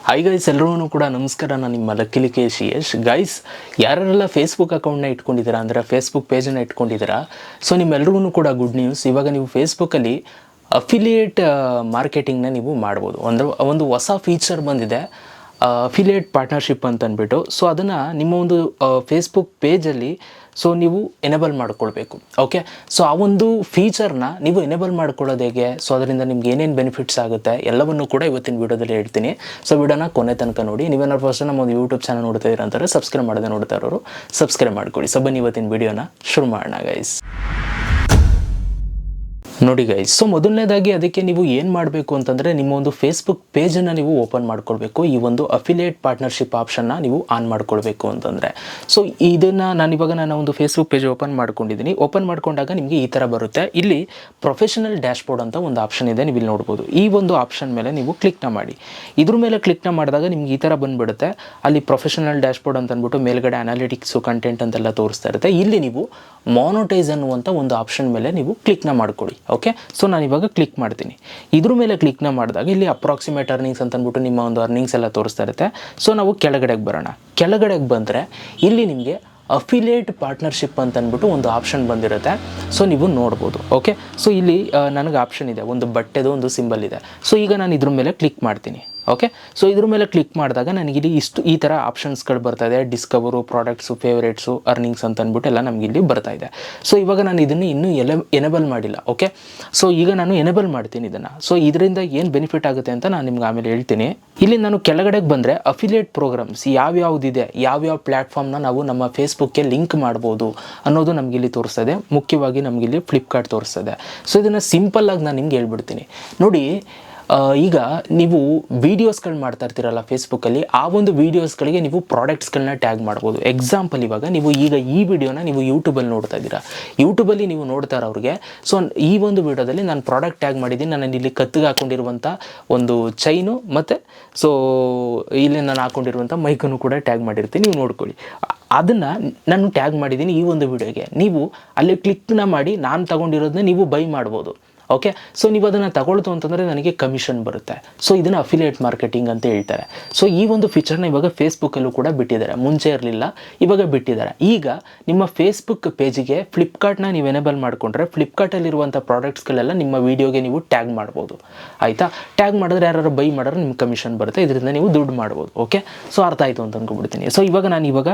Hi guys, ಎಲ್ಲರೂ ಕೂಡ ನಮಸ್ಕಾರ. ನಾನು ನಿಮ್ಮ ಲಕ್ಕಿಲಿ ಯಶ್. ಗೈಸ್, ಯಾರೆಲ್ಲ ಫೇಸ್ಬುಕ್ ಅಕೌಂಟ್ನ ಇಟ್ಕೊಂಡಿದ್ದೀರಾ ಅಂದರೆ ಫೇಸ್ಬುಕ್ ಪೇಜನ್ನು ಇಟ್ಕೊಂಡಿದ್ದೀರಾ, ಸೊ ನಿಮ್ಮೆಲ್ರಿಗೂ ಕೂಡ ಗುಡ್ ನ್ಯೂಸ್. ಇವಾಗ ನೀವು ಫೇಸ್ಬುಕ್ಕಲ್ಲಿ ಅಫಿಲಿಯೇಟ್ ಮಾರ್ಕೆಟಿಂಗ್ನ ನೀವು ಮಾಡ್ಬೋದು. ಒಂದು ಹೊಸ ಫೀಚರ್ ಬಂದಿದೆ, ಅಫಿಲಿಯೇಟ್ ಪಾರ್ಟ್ನರ್ಶಿಪ್ ಅಂತ ಅಂದ್ಬಿಟ್ಟು. ಸೊ ಅದನ್ನು ನಿಮ್ಮ ಒಂದು ಫೇಸ್ಬುಕ್ ಪೇಜಲ್ಲಿ ನೀವು ಎನೇಬಲ್ ಮಾಡ್ಕೊಳ್ಬೇಕು. ಓಕೆ, ಸೊ ಆ ಒಂದು ಫೀಚರ್ನ ನೀವು ಎನೇಬಲ್ ಮಾಡ್ಕೊಳ್ಳೋದು ಹೇಗೆ, ಸೊ ಅದರಿಂದ ನಿಮ್ಗೆ ಏನೇನು ಬೆನಿಫಿಟ್ಸ್ ಆಗುತ್ತೆ ಎಲ್ಲವನ್ನು ಕೂಡ ಇವತ್ತಿನ ವೀಡಿಯೋದಲ್ಲಿ ಹೇಳ್ತೀನಿ. ಸೊ ವಿಡಿಯೋನ ಕೊನೆ ತನಕ ನೋಡಿ. ನೀವೇನಾದ್ರು ಫಸ್ಟ್ ನಮ್ಮ ಒಂದು ಯೂಟ್ಯೂಬ್ ಚಾನಲ್ ನೋಡ್ತಾ ಇದ್ದೀರಾ ಅಂತಾರೆ ಸಬ್ಸ್ಕ್ರೈಬ್ ಮಾಡದೆ ನೋಡ್ತಾ ಇರೋರು ಸಬ್ಸ್ಕ್ರೈಬ್ ಮಾಡ್ಕೊಳ್ಳಿ. ಸೊ ಬನ್ನಿ ಇವತ್ತಿನ ವೀಡಿಯೋನ ಶುರು ಮಾಡೋಣ ಗೈಸ್. ನೋಡಿ ಗೈಸ್, ಸೊ ಮೊದಲನೇದಾಗಿ ಅದಕ್ಕೆ ನೀವು ಏನು ಮಾಡಬೇಕು ಅಂತಂದರೆ ನಿಮ್ಮ ಒಂದು ಫೇಸ್ಬುಕ್ ಪೇಜನ್ನು ನೀವು ಓಪನ್ ಮಾಡ್ಕೊಳ್ಬೇಕು. ಈ ಒಂದು ಅಫಿಲಿಯೇಟ್ ಪಾರ್ಟ್ನರ್ಶಿಪ್ ಆಪ್ಷನ್ನ ನೀವು ಆನ್ ಮಾಡ್ಕೊಳ್ಬೇಕು ಅಂತಂದರೆ, ಸೊ ಇದನ್ನು ನಾನು ಒಂದು ಫೇಸ್ಬುಕ್ ಪೇಜ್ ಓಪನ್ ಮಾಡ್ಕೊಂಡಿದ್ದೀನಿ. ಓಪನ್ ಮಾಡ್ಕೊಂಡಾಗ ನಿಮಗೆ ಈ ಥರ ಬರುತ್ತೆ. ಇಲ್ಲಿ ಪ್ರೊಫೆಷನಲ್ ಡ್ಯಾಶ್ಬೋರ್ಡ್ ಅಂತ ಒಂದು ಆಪ್ಷನ್ ಇದೆ, ನೀವು ಇಲ್ಲಿ ನೋಡ್ಬೋದು. ಈ ಒಂದು ಆಪ್ಷನ್ ಮೇಲೆ ನೀವು ಕ್ಲಿಕ್ನ ಮಾಡಿ. ಇದ್ರ ಮೇಲೆ ಕ್ಲಿಕ್ನ ಮಾಡಿದಾಗ ನಿಮ್ಗೆ ಈ ಥರ ಬಂದುಬಿಡುತ್ತೆ. ಅಲ್ಲಿ ಪ್ರೊಫೆಷನಲ್ ಡ್ಯಾಶ್ಬೋರ್ಡ್ ಅಂತ ಅಂದ್ಬಿಟ್ಟು ಮೇಲ್ಗಡೆ ಅನಾಲಿಟಿಕ್ಸು ಕಂಟೆಂಟ್ ಅಂತೆಲ್ಲ ತೋರಿಸ್ತಾ ಇರುತ್ತೆ. ಇಲ್ಲಿ ನೀವು ಮಾನೋಟೈಸ್ ಅನ್ನುವಂಥ ಒಂದು ಆಪ್ಷನ್ ಮೇಲೆ ನೀವು ಕ್ಲಿಕ್ನ ಮಾಡ್ಕೊಳ್ಳಿ. ಓಕೆ, ಸೊ ನಾನು ಇವಾಗ ಕ್ಲಿಕ್ ಮಾಡ್ತೀನಿ. ಇದ್ರ ಮೇಲೆ ಕ್ಲಿಕ್ನ ಮಾಡಿದಾಗ ಇಲ್ಲಿ ಅಪ್ರಾಕ್ಸಿಮೇಟ್ ಅರ್ನಿಂಗ್ಸ್ ಅಂತ ಅಂದ್ಬಿಟ್ಟು ನಿಮ್ಮ ಒಂದು ಅರ್ನಿಂಗ್ಸ್ ಎಲ್ಲ ತೋರಿಸ್ತಾ ಇರುತ್ತೆ. ಸೊ ನಾವು ಕೆಳಗಡೆಗೆ ಬರೋಣ. ಕೆಳಗಡೆಗೆ ಬಂದರೆ ಇಲ್ಲಿ ನಿಮಗೆ ಅಫಿಲಿಯೇಟ್ ಪಾರ್ಟ್ನರ್ಶಿಪ್ ಅಂತ ಅಂದ್ಬಿಟ್ಟು ಒಂದು ಆಪ್ಷನ್ ಬಂದಿರುತ್ತೆ. ಸೊ ನೀವು ನೋಡ್ಬೋದು. ಓಕೆ, ಸೊ ಇಲ್ಲಿ ನನಗೆ ಆಪ್ಷನ್ ಇದೆ, ಒಂದು ಬಟ್ಟೆದು ಒಂದು ಸಿಂಬಲ್ ಇದೆ. ಸೊ ಈಗ ನಾನು ಇದ್ರ ಮೇಲೆ ಕ್ಲಿಕ್ ಮಾಡ್ತೀನಿ. ಓಕೆ, ಸೊ ಇದ್ರ ಮೇಲೆ ಕ್ಲಿಕ್ ಮಾಡಿದಾಗ ನನಗಿಲ್ಲಿ ಈ ಥರ ಆಪ್ಷನ್ಸ್ಗಳು ಬರ್ತಾ ಇದೆ. ಡಿಸ್ಕವರು, ಪ್ರಾಡಕ್ಟ್ಸು, ಫೇವ್ರೇಟ್ಸು, ಅರ್ನಿಂಗ್ಸ್ ಅಂತ ಅಂದ್ಬಿಟ್ಟು ಎಲ್ಲ ನಮಗಿಲ್ಲಿ ಬರ್ತಾ ಇದೆ. ಸೊ ಇವಾಗ ನಾನು ಇದನ್ನು ಇನ್ನೂ ಎನೇಬಲ್ ಮಾಡಿಲ್ಲ. ಓಕೆ, ಸೊ ಈಗ ನಾನು ಎನೇಬಲ್ ಮಾಡ್ತೀನಿ ಇದನ್ನು. ಸೊ ಇದರಿಂದ ಏನು ಬೆನಿಫಿಟ್ ಆಗುತ್ತೆ ಅಂತ ನಾನು ನಿಮ್ಗೆ ಆಮೇಲೆ ಹೇಳ್ತೀನಿ. ಇಲ್ಲಿ ನಾನು ಕೆಳಗಡೆಗೆ ಬಂದರೆ ಅಫಿಲಿಯೇಟ್ ಪ್ರೋಗ್ರಾಮ್ಸ್ ಯಾವ್ಯಾವುದಿದೆ, ಯಾವ್ಯಾವ ಪ್ಲ್ಯಾಟ್ಫಾರ್ಮ್ನ ನಾವು ನಮ್ಮ ಫೇಸ್ಬುಕ್ಗೆ ಲಿಂಕ್ ಮಾಡ್ಬೋದು ಅನ್ನೋದು ನಮಗಿಲ್ಲಿ ತೋರಿಸ್ತದೆ. ಮುಖ್ಯವಾಗಿ ನಮಗಿಲ್ಲಿ ಫ್ಲಿಪ್ಕಾರ್ಟ್ ತೋರಿಸ್ತದೆ. ಸೊ ಇದನ್ನು ಸಿಂಪಲ್ಲಾಗಿ ನಾನು ನಿಮ್ಗೆ ಹೇಳ್ಬಿಡ್ತೀನಿ ನೋಡಿ. ಈಗ ನೀವು ವೀಡಿಯೋಸ್ಗಳು ಮಾಡ್ತಾ ಇರ್ತೀರಲ್ಲ ಫೇಸ್ಬುಕ್ಕಲ್ಲಿ, ಆ ಒಂದು ವೀಡಿಯೋಸ್ಗಳಿಗೆ ನೀವು ಪ್ರಾಡಕ್ಟ್ಸ್ಗಳನ್ನ ಟ್ಯಾಗ್ ಮಾಡ್ಬೋದು. ಎಕ್ಸಾಂಪಲ್, ಇವಾಗ ನೀವು ಈ ವಿಡಿಯೋನ ನೀವು ಯೂಟ್ಯೂಬಲ್ಲಿ ನೋಡ್ತಾ ಇದ್ದೀರಾ. ಯೂಟ್ಯೂಬಲ್ಲಿ ನೀವು ನೋಡ್ತಾ ಇರೋರಿಗೆ ಸೊ ಈ ಒಂದು ವಿಡಿಯೋದಲ್ಲಿ ನಾನು ಪ್ರಾಡಕ್ಟ್ ಟ್ಯಾಗ್ ಮಾಡಿದ್ದೀನಿ. ನಾನು ಇಲ್ಲಿ ಕತ್ತಿಗೆ ಹಾಕೊಂಡಿರುವಂಥ ಒಂದು ಚೈನು ಮತ್ತು ಸೊ ಇಲ್ಲಿ ನಾನು ಹಾಕೊಂಡಿರುವಂಥ ಮೈಕನ್ನು ಕೂಡ ಟ್ಯಾಗ್ ಮಾಡಿರ್ತೀನಿ, ನೀವು ನೋಡ್ಕೊಳ್ಳಿ. ಅದನ್ನು ನಾನು ಟ್ಯಾಗ್ ಮಾಡಿದ್ದೀನಿ ಈ ಒಂದು ವಿಡಿಯೋಗೆ. ನೀವು ಅಲ್ಲಿ ಕ್ಲಿಕ್ನ ಮಾಡಿ ನಾನು ತಗೊಂಡಿರೋದನ್ನ ನೀವು ಬೈ ಮಾಡ್ಬೋದು. ಓಕೆ, ಸೊ ನೀವು ಅದನ್ನು ತಗೊಳ್ತು ಅಂತಂದರೆ ನನಗೆ ಕಮಿಷನ್ ಬರುತ್ತೆ. ಸೊ ಇದನ್ನು ಅಫಿಲಿಯೇಟ್ ಮಾರ್ಕೆಟಿಂಗ್ ಅಂತ ಹೇಳ್ತಾರೆ. ಸೊ ಈ ಒಂದು ಫೀಚರ್ನ ಇವಾಗ ಫೇಸ್ಬುಕ್ಕಲ್ಲೂ ಕೂಡ ಬಿಟ್ಟಿದ್ದಾರೆ. ಮುಂಚೆ ಇರಲಿಲ್ಲ, ಇವಾಗ ಬಿಟ್ಟಿದ್ದಾರೆ. ಈಗ ನಿಮ್ಮ ಫೇಸ್ಬುಕ್ ಪೇಜಿಗೆ ಫ್ಲಿಪ್ಕಾರ್ಟ್ನ ನೀವು ಎನೇಬಲ್ ಮಾಡಿಕೊಂಡ್ರೆ ಫ್ಲಿಪ್ಕಾರ್ಟಲ್ಲಿರುವಂಥ ಪ್ರಾಡಕ್ಟ್ಸ್ಗಳೆಲ್ಲ ನಿಮ್ಮ ವೀಡಿಯೋಗೆ ನೀವು ಟ್ಯಾಗ್ ಮಾಡ್ಬೋದು. ಆಯಿತಾ? ಟ್ಯಾಗ್ ಮಾಡಿದ್ರೆ ಯಾರು ಬೈ ಮಾಡಿದ್ರೆ ನಿಮ್ಗೆ ಕಮಿಷನ್ ಬರುತ್ತೆ, ಇದರಿಂದ ನೀವು ದುಡ್ಡು ಮಾಡ್ಬೋದು. ಓಕೆ, ಸೊ ಅರ್ಥ ಆಯಿತು ಅಂತ ಅಂದ್ಕೊಬಿಡ್ತೀನಿ. ಸೊ ಇವಾಗ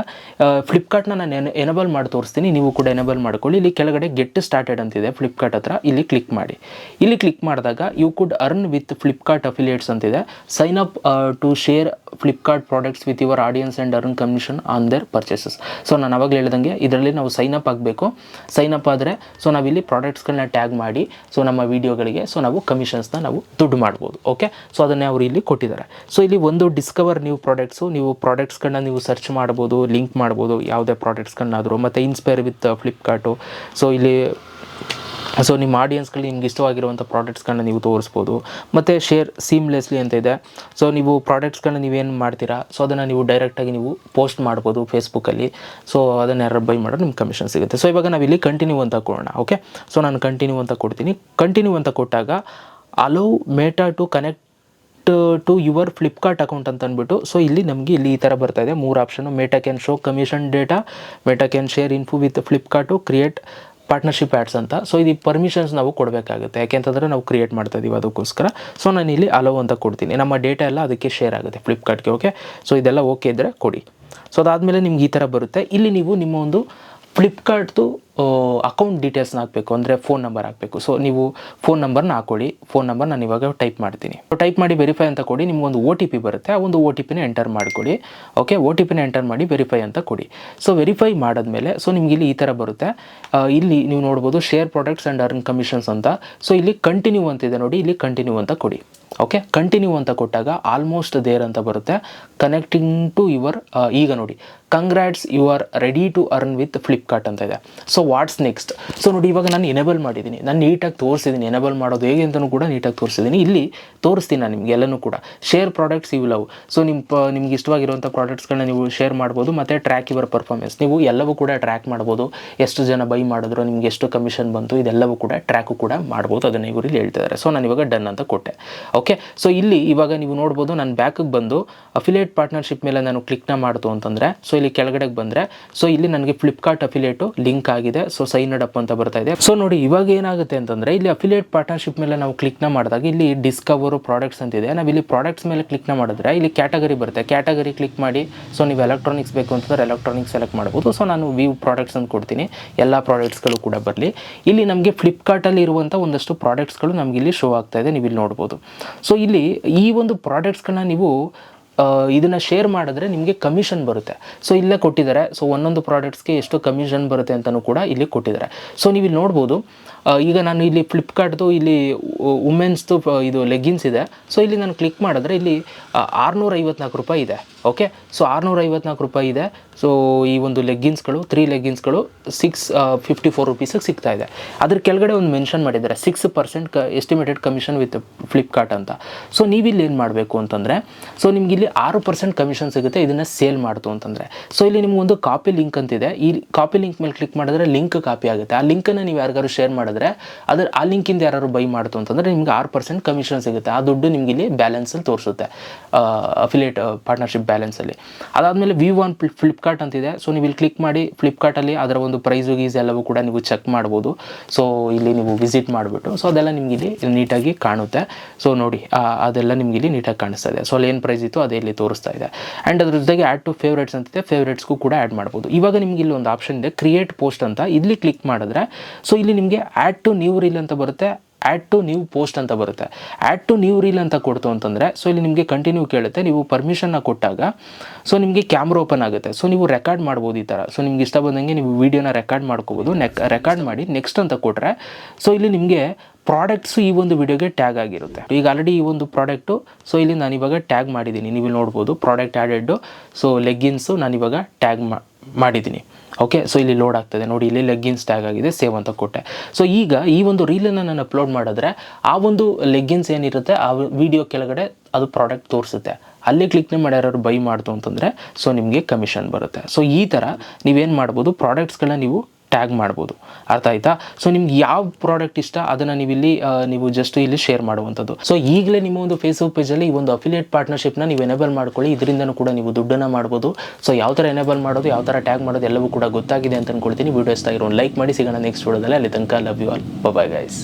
ಫ್ಲಿಪ್ಕಾರ್ಟ್ನ ನಾನು ಎನೇಬಲ್ ಮಾಡಿ ತೋರಿಸ್ತೀನಿ, ನೀವು ಕೂಡ ಎನೇಬಲ್ ಮಾಡ್ಕೊಳ್ಳಿ. ಇಲ್ಲಿ ಕೆಳಗಡೆ ಗೆಟ್ ಸ್ಟಾರ್ಟೆಡ್ ಅಂತಿದೆ ಫ್ಲಿಪ್ಕಾರ್ಟ್ ಹತ್ರ, ಇಲ್ಲಿ ಕ್ಲಿಕ್ ಮಾಡಿ. ಇಲ್ಲಿ ಕ್ಲಿಕ್ ಮಾಡಿದಾಗ you could earn with Flipkart affiliates ಅಂತಿದೆ. Sign up to share Flipkart products with your audience and earn commission on their purchases. So ನಾನು ಅವಾಗಲೇ ಹೇಳ್ದಂಗೆ ಇದರಲ್ಲಿ ನಾವು ಸೈನ್ ಅಪ್ ಆಗಬೇಕು. ಸೈನ್ ಅಪ್ ಆದರೆ ಸೊ ನಾವಿಲ್ಲಿ ಪ್ರಾಡಕ್ಟ್ಸ್ಗಳನ್ನ ಟ್ಯಾಗ್ ಮಾಡಿ ಸೊ ನಮ್ಮ ವೀಡಿಯೋಗಳಿಗೆ ಸೊ ನಾವು ಕಮಿಷನ್ಸ್ನ ನಾವು ದುಡ್ಡು ಮಾಡ್ಬೋದು. ಓಕೆ, ಸೊ ಅದನ್ನೇ ಅವರು ಇಲ್ಲಿ ಕೊಟ್ಟಿದ್ದಾರೆ. ಸೊ ಇಲ್ಲಿ ಒಂದು ಡಿಸ್ಕವರ್ ನ್ಯೂ ಪ್ರಾಡಕ್ಟ್ಸು, ನೀವು ಪ್ರಾಡಕ್ಟ್ಸ್ಗಳನ್ನ ನೀವು ಸರ್ಚ್ ಮಾಡ್ಬೋದು, ಲಿಂಕ್ ಮಾಡ್ಬೋದು ಯಾವುದೇ ಪ್ರಾಡಕ್ಟ್ಸ್ಗಳನ್ನಾದರೂ, ಮತ್ತು ಇನ್ಸ್ಪೈರ್ ವಿತ್ ಫ್ಲಿಪ್ಕಾರ್ಟು. ಸೊ ಇಲ್ಲಿ ಸೊ ನಿಮ್ಮ ಆಡಿಯನ್ಸ್ಗಳಿಗೆ ನಿಮ್ಗೆ ಇಷ್ಟವಾಗಿರುವಂಥ ಪ್ರಾಡಕ್ಟ್ಸ್ಗಳನ್ನ ನೀವು ತೋರಿಸ್ಬೋದು. ಮತ್ತು ಶೇರ್ ಸೀಮ್ಲೆಸ್ಲಿ ಅಂತ ಇದೆ. ಸೊ ನೀವು ಪ್ರಾಡಕ್ಟ್ಸ್ಗಳನ್ನ ನೀವೇನು ಮಾಡ್ತೀರಾ ಸೊ ಅದನ್ನು ನೀವು ಡೈರೆಕ್ಟಾಗಿ ನೀವು ಪೋಸ್ಟ್ ಮಾಡ್ಬೋದು ಫೇಸ್ಬುಕ್ಕಲ್ಲಿ. ಸೊ ಅದನ್ನು ಯಾರು ಬೈ ಮಾಡೋದು ನಿಮ್ಗೆ ಕಮಿಷನ್ ಸಿಗುತ್ತೆ. ಸೊ ಇವಾಗ ನಾವಿಲ್ಲಿ ಕಂಟಿನ್ಯೂ ಅಂತ ಕೊಡೋಣ. ಓಕೆ, ಸೊ ನಾನು ಕಂಟಿನ್ಯೂ ಅಂತ ಕೊಡ್ತೀನಿ. ಕಂಟಿನ್ಯೂ ಅಂತ ಕೊಟ್ಟಾಗ allow Meta to connect to your Flipkart account ಅಂತ ಅಂದ್ಬಿಟ್ಟು ಸೊ ಇಲ್ಲಿ ನಮಗೆ ಇಲ್ಲಿ ಈ ಥರ ಬರ್ತಾ ಇದೆ 3 option. Meta can show commission data, Meta can share info with Flipkart, create partnership ads ಅಂತ. ಸೊ ಇದು ಪರ್ಮಿಷನ್ಸ್ ನಾವು ಕೊಡಬೇಕಾಗುತ್ತೆ, ಯಾಕೆಂತಂದರೆ ನಾವು ಕ್ರಿಯೇಟ್ ಮಾಡ್ತಾ ಇದ್ದೀವಿ ಅದಕ್ಕೋಸ್ಕರ. ಸೊ ನಾನು ಇಲ್ಲಿ ಅಲೋ ಅಂತ ಕೊಡ್ತೀನಿ. ನಮ್ಮ ಡೇಟಾ ಎಲ್ಲ ಅದಕ್ಕೆ ಶೇರ್ ಆಗುತ್ತೆ ಫ್ಲಿಪ್ಕಾರ್ಟ್ಗೆ. ಓಕೆ, ಸೊ ಇದೆಲ್ಲ ಓಕೆ ಇದ್ದರೆ ಕೊಡಿ. ಸೊ ಅದಾದಮೇಲೆ ನಿಮ್ಗೆ ಈ ಥರ ಬರುತ್ತೆ. ಇಲ್ಲಿ ನೀವು ನಿಮ್ಮ ಒಂದು ಫ್ಲಿಪ್ಕಾರ್ಟ್ದು ಅಕೌಂಟ್ ಡೀಟೇಲ್ಸ್ನ ಹಾಕಬೇಕು, ಅಂದರೆ ಫೋನ್ ನಂಬರ್ ಹಾಕಬೇಕು. ಸೊ ನೀವು ಫೋನ್ ನಂಬರ್ನ ಹಾಕೊಳ್ಳಿ. ಫೋನ್ ನಂಬರ್ ನಾನು ಇವಾಗ ಟೈಪ್ ಮಾಡ್ತೀನಿ. ಟೈಪ್ ಮಾಡಿ ವೆರಿಫೈ ಅಂತ ಕೊಡಿ. ನಿಮ್ಗೊಂದು OTP ಬರುತ್ತೆ, ಆ ಒಂದು OTPನ ಎಂಟರ್ ಮಾಡಿಕೊಡಿ. ಓಕೆ, OTPನ ಎಂಟರ್ ಮಾಡಿ ವೆರಿಫೈ ಅಂತ ಕೊಡಿ. ಸೊ ವೆರಿಫೈ ಮಾಡಿದ್ಮೇಲೆ ಸೊ ನಿಮ್ಗೆ ಇಲ್ಲಿ ಈ ಥರ ಬರುತ್ತೆ. ಇಲ್ಲಿ ನೀವು ನೋಡ್ಬೋದು share products and earn commissions ಅಂತ. ಸೊ ಇಲ್ಲಿ ಕಂಟಿನ್ಯೂ ಅಂತಿದೆ ನೋಡಿ, ಇಲ್ಲಿ ಕಂಟಿನ್ಯೂ ಅಂತ ಕೊಡಿ. ಓಕೆ, ಕಂಟಿನ್ಯೂ ಅಂತ ಕೊಟ್ಟಾಗ ಆಲ್ಮೋಸ್ಟ್ ದೇರ್ ಅಂತ ಬರುತ್ತೆ. ಕನೆಕ್ಟಿಂಗ್ ಟು ಯುವರ್, ಈಗ ನೋಡಿ congrats you are ready to earn with Flipkart ಅಂತ ಇದೆ. So what's next. ಸೊ ನೋಡಿ ಇವಾಗ ನಾನು ಎನೇಬಲ್ ಮಾಡಿದ್ದೀನಿ, ನಾನು ನೀಟಾಗಿ ತೋರಿಸಿದ್ದೀನಿ ಎನೇಬಲ್ ಮಾಡೋದು ಹೇಗೆ ಅಂತಲೂ ಕೂಡ ನೀಟಾಗಿ ತೋರಿಸಿದ್ದೀನಿ. ಇಲ್ಲಿ ತೋರಿಸ್ತೀನಿ ನಾನು ನಿಮ್ಗೆ ಎಲ್ಲನೂ ಕೂಡ. Share products you love. So ನಿಮ್ಗೆ ಇಷ್ಟವಾಗಿರುವಂಥ ಪ್ರಾಡಕ್ಟ್ಸ್ಗಳನ್ನ ನೀವು ಶೇರ್ ಮಾಡ್ಬೋದು. ಮತ್ತು ಟ್ರ್ಯಾಕ್ ಯುವರ್ ಪರ್ಫಾರ್ಮೆನ್ಸ್, ನೀವು ಎಲ್ಲವೂ ಕೂಡ ಟ್ರ್ಯಾಕ್ ಮಾಡ್ಬೋದು. ಎಷ್ಟು ಜನ ಬೈ ಮಾಡಿದ್ರು, ನಿಮ್ಗೆ ಎಷ್ಟು ಕಮಿಷನ್ ಬಂತು, ಇದೆಲ್ಲವೂ ಕೂಡ ಟ್ರ್ಯಾಕು ಕೂಡ ಮಾಡ್ಬೋದು. ಅದನ್ನು ಇವರು ಇಲ್ಲಿ ಹೇಳ್ತಿದ್ದಾರೆ. ಸೊ ನಾನು ಇವಾಗ ಡನ್ ಅಂತ ಕೊಟ್ಟೆ. ಓಕೆ, ಸೊ ಇಲ್ಲಿ ಇವಾಗ ನೀವು ನೋಡ್ಬೋದು ನಾನು ಬ್ಯಾಕಿಗೆ ಬಂದು ಅಫಿಲಿಯೇಟ್ ಪಾರ್ಟ್ನರ್ಶಿಪ್ ಮೇಲೆ ನಾನು ಕ್ಲಿಕ್ನ ಮಾಡ್ತು ಅಂತಂದರೆ, ಸೊ ಇಲ್ಲಿ ಕೆಳಗಡೆಗೆ ಬಂದರೆ, ಸೊ ಇಲ್ಲಿ ನನಗೆ ಫ್ಲಿಪ್ಕಾರ್ಟ್ ಅಫಿಲಿಯೇಟು ಲಿಂಕ್ ಆಗಿದೆ. ಸೊ ಸೈನ್ಡ್ ಅಪ್ ಅಂತ ಬರ್ತಾ ಇದೆ. ಸೊ ನೋಡಿ ಇವಾಗ ಏನಾಗುತ್ತೆ ಅಂತಂದರೆ, ಇಲ್ಲಿ ಅಫಿಲಿಯೇಟ್ ಪಾರ್ಟ್ನರ್ಶಿಪ್ ಮೇಲೆ ನಾವು ಕ್ಲಿಕ್ನ ಮಾಡಿದಾಗ ಇಲ್ಲಿ ಡಿಸ್ಕವರ್ ಪ್ರಾಡಕ್ಟ್ಸ್ ಅಂತಿದೆ. ನಾವು ಇಲ್ಲಿ ಪ್ರಾಡಕ್ಟ್ಸ್ ಮೇಲೆ ಕ್ಲಿಕ್ನ ಮಾಡಿದ್ರೆ ಇಲ್ಲಿ ಕ್ಯಾಟಗರಿ ಬರುತ್ತೆ. ಕ್ಯಾಟಗರಿ ಕ್ಲಿಕ್ ಮಾಡಿ, ಸೊ ನೀವು ಎಲೆಕ್ಟ್ರಾನಿಕ್ಸ್ ಬೇಕು ಅಂತಂದರೆ ಎಲೆಕ್ಟ್ರಾನಿಕ್ಸ್ ಸೆಲೆಕ್ಟ್ ಮಾಡ್ಬೋದು. ಸೊ ನಾನು ವ್ಯೂ ಪ್ರಾಡಕ್ಟ್ಸ್ ಅಂತ ಕೊಡ್ತೀನಿ, ಎಲ್ಲ ಪ್ರಾಡಕ್ಟ್ಸ್ಗಳು ಕೂಡ ಬರಲಿ. ಇಲ್ಲಿ ನಮಗೆ ಫ್ಲಿಪ್ಕಾರ್ಟಲ್ಲಿ ಇರುವಂಥ ಒಂದಷ್ಟು ಪ್ರಾಡಕ್ಟ್ಸ್ಗಳು ನಮಗೆ ಇಲ್ಲಿ ಶೋ ಆಗ್ತಾ ಇದೆ, ನೀವು ಇಲ್ಲಿ ನೋಡ್ಬೋದು. ಸೊ ಇಲ್ಲಿ ಈ ಒಂದು ಪ್ರಾಡಕ್ಟ್ಸ್ಗಳನ್ನ ನೀವು ಇದನ್ನು ಶೇರ್ ಮಾಡಿದ್ರೆ ನಿಮಗೆ ಕಮಿಷನ್ ಬರುತ್ತೆ. ಸೊ ಇಲ್ಲೇ ಕೊಟ್ಟಿದ್ದಾರೆ. ಸೊ ಒಂದೊಂದು ಪ್ರಾಡಕ್ಟ್ಸ್ಗೆ ಎಷ್ಟು ಕಮಿಷನ್ ಬರುತ್ತೆ ಅಂತಲೂ ಕೂಡ ಇಲ್ಲಿ ಕೊಟ್ಟಿದ್ದಾರೆ. ಸೊ ನೀವು ಇಲ್ಲಿ ನೋಡ್ಬೋದು. ಈಗ ನಾನು ಇಲ್ಲಿ ಫ್ಲಿಪ್ಕಾರ್ಟ್ದು ಇಲ್ಲಿ ವುಮೆನ್ಸ್ದು ಇದು ಲೆಗ್ಗಿನ್ಸ್ ಇದೆ. ಸೊ ಇಲ್ಲಿ ನಾನು ಕ್ಲಿಕ್ ಮಾಡಿದ್ರೆ ಇಲ್ಲಿ 654 ರೂಪಾಯಿ ಇದೆ. ಓಕೆ, ಸೊ 654 ರೂಪಾಯಿ ಇದೆ. ಸೊ ಈ ಒಂದು ಲೆಗ್ಗಿನ್ಸ್ಗಳು 3 ಲೆಗ್ಗಿನ್ಸ್ಗಳು 654 ರುಪೀಸಿಗೆ ಸಿಗ್ತಾ ಇದೆ. ಅದ್ರ ಕೆಳಗಡೆ ಒಂದು ಮೆನ್ಷನ್ ಮಾಡಿದ್ದಾರೆ 6% ಎಸ್ಟಿಮೇಟೆಡ್ ಕಮಿಷನ್ ವಿತ್ ಫ್ಲಿಪ್ಕಾರ್ಟ್ ಅಂತ. ಸೊ ನೀವಿಲ್ಲಿ ಏನು ಮಾಡಬೇಕು ಅಂತಂದರೆ, ಸೊ ನಿಮ್ಗೆ ಇಲ್ಲಿ 6% ಕಮಿಷನ್ ಸಿಗುತ್ತೆ ಇದನ್ನು ಸೇಲ್ ಮಾಡ್ತು ಅಂತಂದರೆ. ಸೊ ಇಲ್ಲಿ ನಿಮ್ಗೊಂದು ಕಾಪಿ ಲಿಂಕ್ ಅಂತಿದೆ. ಈ ಕಾಪಿ ಲಿಂಕ್ ಮೇಲೆ ಕ್ಲಿಕ್ ಮಾಡಿದ್ರೆ ಲಿಂಕ್ ಕಾಪಿ ಆಗುತ್ತೆ. ಆ ಲಿಂಕನ್ನು ನೀವು ಯಾರಿಗಾರು ಶೇರ್ ಮಾಡಿದ್ರೆ ಆ ಲಿಂಕಿಂದ ಯಾರು ಬೈ ಮಾಡ್ತು ಅಂತಂದರೆ ನಿಮ್ಗೆ 6% ಕಮಿಷನ್ ಸಿಗುತ್ತೆ. ಆ ದುಡ್ಡು ನಿಮ್ಗೆ ಇಲ್ಲಿ ಬ್ಯಾಲೆನ್ಸಲ್ಲಿ ತೋರಿಸುತ್ತೆ, ಅಫಿಲಿಯೇಟ್ ಪಾರ್ಟ್ನರ್ಶಿಪ್ ಬ್ಯಾಲೆನ್ಸಲ್ಲಿ. ಅದಾದಮೇಲೆ ವ್ಯೂ ಆನ್ ಫ್ಲಿಪ್ಕಾರ್ಟ್ ಅಂತಿದೆ. ಸೊ ನೀವು ಇಲ್ಲಿ ಕ್ಲಿಕ್ ಮಾಡಿ ಫ್ಲಿಪ್ಕಾರ್ಟಲ್ಲಿ ಅದರ ಒಂದು ಪ್ರೈಸು ಗೀಸ್ ಎಲ್ಲವೂ ಕೂಡ ನೀವು ಚೆಕ್ ಮಾಡ್ಬೋದು. ಸೊ ಇಲ್ಲಿ ನೀವು ವಿಸಿಟ್ ಮಾಡಿಬಿಟ್ಟು ಸೊ ಅದೆಲ್ಲ ನಿಮ್ಗೆ ಇಲ್ಲಿ ನೀಟಾಗಿ ಕಾಣುತ್ತೆ. ಸೊ ನೋಡಿ ಅದೆಲ್ಲ ನಿಮ್ಗೆ ಇಲ್ಲಿ ನೀಟಾಗಿ ಕಾಣಿಸ್ತಾ ಇದೆ. ಸೊ ಅಲ್ಲಿ ಏನು ಪ್ರೈಸ್ ಇತ್ತು ಅದೇ ಇಲ್ಲಿ ತೋರಿಸ್ತಾ ಇದೆ. ಆ್ಯಂಡ್ ಅದ್ರ ಜೊತೆಗೆ ಆ್ಯಡ್ ಟು ಫೇವ್ರೇಟ್ಸ್ ಅಂತಿದೆ, ಫೇವ್ರೇಟ್ಸ್ಗೂ ಕೂಡ ಆ್ಯಡ್ ಮಾಡ್ಬೋದು. ಇವಾಗ ನಿಮ್ಗೆ ಇಲ್ಲಿ ಒಂದು ಆಪ್ಷನ್ ಇದೆ ಕ್ರಿಯೇಟ್ ಪೋಸ್ಟ್ ಅಂತ. ಇಲ್ಲಿ ಕ್ಲಿಕ್ ಮಾಡಿದ್ರೆ ಸೊ ಇಲ್ಲಿ ನಿಮಗೆ ಆ್ಯಡ್ ಟು ನ್ಯೂ ರೀಲ್ ಅಂತ ಬರುತ್ತೆ, ಆ್ಯಡ್ ಟು ನ್ಯೂ ಪೋಸ್ಟ್ ಅಂತ ಬರುತ್ತೆ. ಆ್ಯಡ್ ಟು ನ್ಯೂ ರೀಲ್ ಅಂತ ಕೊಡ್ತು ಅಂತಂದರೆ ಸೊ ಇಲ್ಲಿ ನಿಮಗೆ ಕಂಟಿನ್ಯೂ ಕೇಳುತ್ತೆ. ನೀವು ಪರ್ಮಿಷನ್ನ ಕೊಟ್ಟಾಗ ಸೊ ನಿಮಗೆ ಕ್ಯಾಮ್ರಾ ಓಪನ್ ಆಗುತ್ತೆ. ಸೊ ನೀವು ರೆಕಾರ್ಡ್ ಮಾಡ್ಬೋದು ಈ ಥರ. ಸೊ ನಿಮ್ಗೆ ಇಷ್ಟ ಬಂದಂಗೆ ನೀವು ವೀಡಿಯೋನ ರೆಕಾರ್ಡ್ ಮಾಡ್ಕೋಬೋದು. ರೆಕಾರ್ಡ್ ಮಾಡಿ ನೆಕ್ಸ್ಟ್ ಅಂತ ಕೊಟ್ಟರೆ ಸೊ ಇಲ್ಲಿ ನಿಮಗೆ ಪ್ರಾಡಕ್ಟ್ಸು ಈ ಒಂದು ವಿಡಿಯೋಗೆ ಟ್ಯಾಗ್ ಆಗಿರುತ್ತೆ. ಈಗ ಆಲ್ರೆಡಿ ಈ ಒಂದು ಪ್ರಾಡಕ್ಟು ಸೊ ಇಲ್ಲಿ ನಾನಿವಾಗ ಟ್ಯಾಗ್ ಮಾಡಿದ್ದೀನಿ, ನೀವು ನೋಡ್ಬೋದು ಪ್ರಾಡಕ್ಟ್ ಆ್ಯಡೆಡ್ಡು. ಸೊ ಲೆಗ್ಗಿನ್ಸು ನಾನಿವಾಗ ಟ್ಯಾಗ್ ಮಾಡಿದ್ದೀನಿ. ಓಕೆ, ಸೊ ಇಲ್ಲಿ ಲೋಡ್ ಆಗ್ತದೆ ನೋಡಿ, ಇಲ್ಲಿ ಲೆಗ್ಗಿನ್ಸ್ ಟ್ಯಾಗ್ ಆಗಿದೆ, ಸೇವ್ ಅಂತ ಕೊಟ್ಟೆ. ಸೊ ಈಗ ಈ ಒಂದು ರೀಲನ್ನು ನಾನು ಅಪ್ಲೋಡ್ ಮಾಡಿದ್ರೆ ಆ ಒಂದು ಲೆಗ್ಗಿನ್ಸ್ ಏನಿರುತ್ತೆ ಆ ವಿಡಿಯೋ ಕೆಳಗಡೆ ಅದು ಪ್ರಾಡಕ್ಟ್ ತೋರಿಸುತ್ತೆ. ಅಲ್ಲಿ ಕ್ಲಿಕ್ನೇ ಮಾಡಿ ಯಾರು ಬೈ ಮಾಡ್ತು ಅಂತಂದರೆ ಸೊ ನಿಮಗೆ ಕಮಿಷನ್ ಬರುತ್ತೆ. ಸೊ ಈ ಥರ ನೀವೇನು ಮಾಡ್ಬೋದು, ಪ್ರಾಡಕ್ಟ್ಸ್ಗಳನ್ನ ನೀವು ಟ್ಯಾಗ್ ಮಾಡ್ಬೋದು. ಅರ್ಥ ಆಯ್ತಾ? ಸೊ ನಿಮ್ಗೆ ಯಾವ ಪ್ರಾಡಕ್ಟ್ ಇಷ್ಟ ಅದನ್ನು ನೀವು ಇಲ್ಲಿ ನೀವು ಜಸ್ಟ್ ಇಲ್ಲಿ ಶೇರ್ ಮಾಡುವಂಥದ್ದು. ಸೊ ಈಗಲೇ ನಿಮ್ಮ ಒಂದು ಫೇಸ್ಬುಕ್ ಪೇಜಲ್ಲಿ ಈ ಒಂದು ಅಫಿಲಿಯೇಟ್ ಪಾರ್ಟ್ನರ್ಶಿಪ್ನ ನೀವು ಎನೇಬಲ್ ಮಾಡ್ಕೊಳ್ಳಿ. ಇದರಿಂದನೂ ಕೂಡ ನೀವು ದುಡ್ಡನ್ನು ಮಾಡ್ಬೋದು. ಸೊ ಯಾವ ಥರ ಎನೇಬಲ್ ಮಾಡೋದು, ಯಾವ ಥರ ಟ್ಯಾಗ್ ಮಾಡೋದು ಎಲ್ಲವೂ ಕೂಡ ಗೊತ್ತಾಗಿದೆ ಅಂತ ಅಂದ್ಕೊಳ್ತೀನಿ. ವಿಡಿಯೋ ಇಷ್ಟ ಆಗಿರೋ ಲೈಕ್ ಮಾಡಿ. ಸಿಗೋಣ ನೆಕ್ಸ್ಟ್ ವಿಡಿಯೋದಲ್ಲಿ. ಅಲ್ಲಿ ತನಕ love you all. Bye guys.